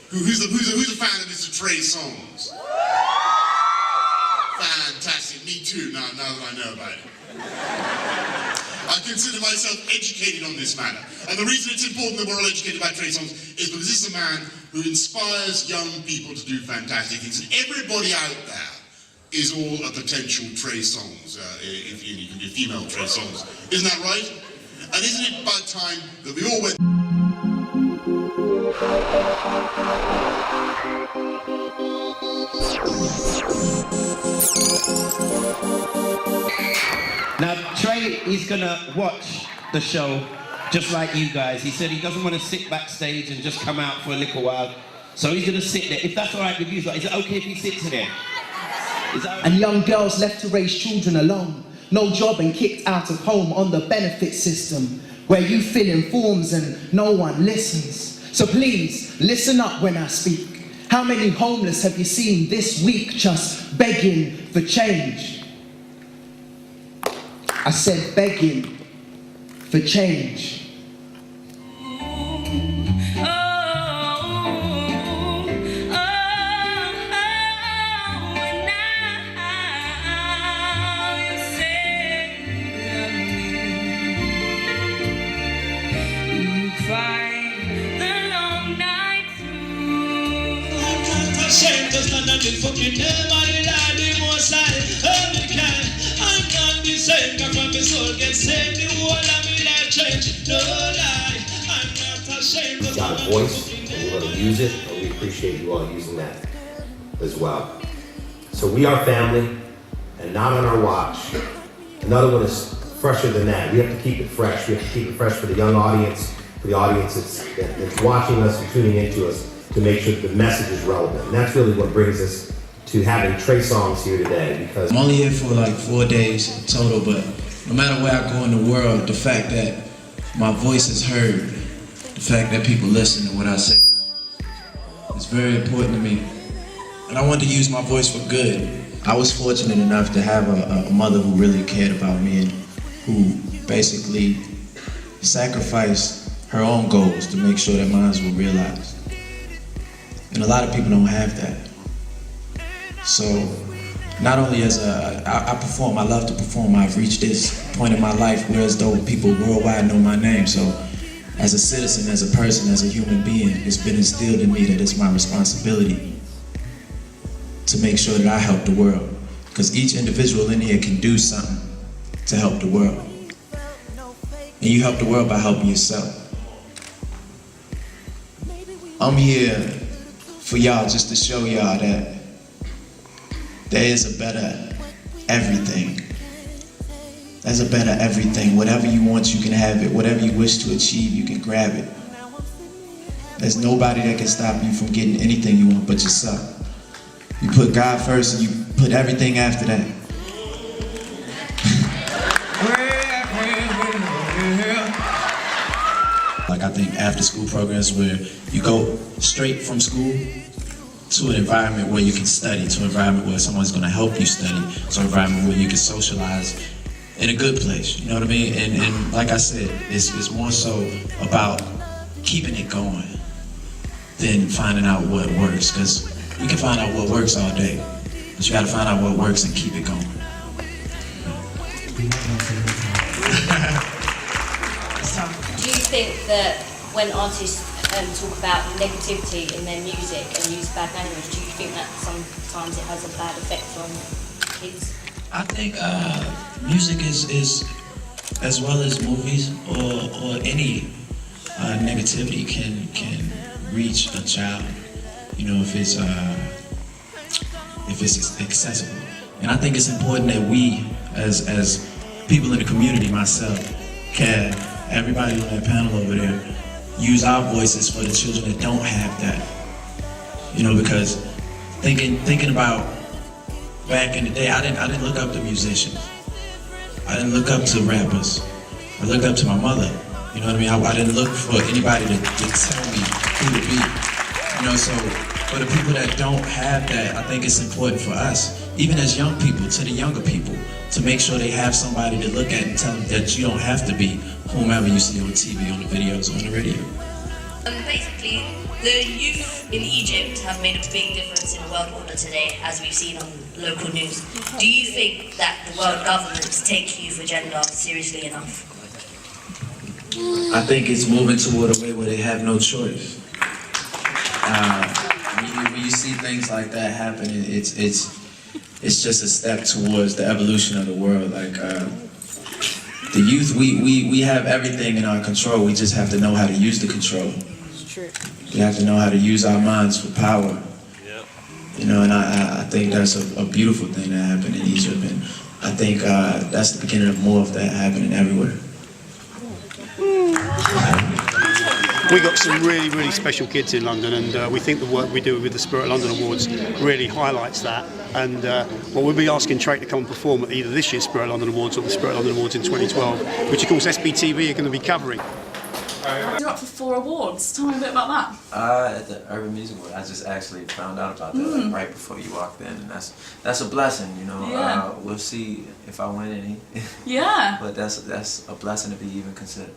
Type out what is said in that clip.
Who's a fan of Mr. Trey Songz? Fantastic, me too, now that I know about it. I consider myself educated on this matter. And the reason it's important that we're all educated about Trey Songz is because this is a man who inspires young people to do fantastic things. And everybody out there is all a potential Trey Songz, if you can be female Trey Songz. Isn't that right? And isn't it about time that we all went... Now, Trey is gonna watch the show just like you guys. He said he doesn't want to sit backstage and just come out for a little while. So he's gonna sit there. If that's all right with you, is it okay if he sits there? And young girls left to raise children alone. No job and kicked out of home on the benefit system, where you fill in forms and no one listens. So please, listen up when I speak. How many homeless have you seen this week just begging for change? I said begging for change. Just another fucking name, I lie the most I can. I'm not the same, cause from the soul get saved, the whole of me life change. No lie, I'm not ashamed. We've got a voice, and we're going to use it, and we appreciate you all using that as well. So we are family, and not on our watch. Another one is fresher than that. We have to keep it fresh. We have to keep it fresh for the young audience, for the audience that's watching us and tuning into us, to make sure that the message is relevant. And that's really what brings us to having Trey Songz here today, because I'm only here for like 4 days total, but no matter where I go in the world, the fact that my voice is heard, the fact that people listen to what I say, is very important to me. And I want to use my voice for good. I was fortunate enough to have a mother who really cared about me and who basically sacrificed her own goals to make sure that mine were realized. And a lot of people don't have that. So, not only as I perform, I love to perform, I've reached this point in my life where as though people worldwide know my name. So, as a citizen, as a person, as a human being, it's been instilled in me that it's my responsibility to make sure that I help the world. Because each individual in here can do something to help the world. And you help the world by helping yourself. I'm here for y'all just to show y'all that there is a better everything. There's a better everything. Whatever you want, you can have it. Whatever you wish to achieve, you can grab it. There's nobody that can stop you from getting anything you want but yourself. You put God first and you put everything after that. Like I think after school programs where you go straight from school to an environment where you can study, to an environment where someone's gonna help you study, to an environment where you can socialize in a good place, you know what I mean? And like I said, it's more so about keeping it going than finding out what works, because we can find out what works all day, but you gotta find out what works and keep it going. Do you think that when artists talk about negativity in their music and use bad language, do you think that sometimes it has a bad effect on kids? I think music is as well as movies or any negativity can reach a child, you know, if it's accessible. And I think it's important that we, as people in the community, myself, can, everybody on that panel over there, use our voices for the children that don't have that. You know, because thinking about back in the day, I didn't look up to musicians. I didn't look up to rappers. I looked up to my mother. You know what I mean? I didn't look for anybody to tell me who to be. You know, so for the people that don't have that, I think it's important for us, even as young people, to the younger people, to make sure they have somebody to look at and tell them that you don't have to be whomever you see on TV, on the videos, on the radio. Basically, The youth in Egypt have made a big difference in world order today, as we've seen on local news. Do you think that the world governments take youth agenda seriously enough? I think it's moving toward a way where they have no choice. When you see things like that happen, it's just a step towards the evolution of the world. Like the youth, we have everything in our control. We just have to know how to use the control. We have to know how to use our minds for power. You know, and I think that's a beautiful thing that happened in Egypt, and I think that's the beginning of more of that happening everywhere. We got some really, really special kids in London, and we think the work we do with the Spirit of London Awards really highlights that. And well, we'll be asking Trey to come and perform at either this year's Spirit of London Awards or the Spirit of London Awards in 2012, which of course SBTV are going to be covering. You're up for 4 awards. Tell me a bit about that. At the Urban Music Award, I just actually found out about that like, right before you walked in, and that's a blessing, you know. Yeah. We'll see if I win any. Yeah. But that's a blessing to be even considered.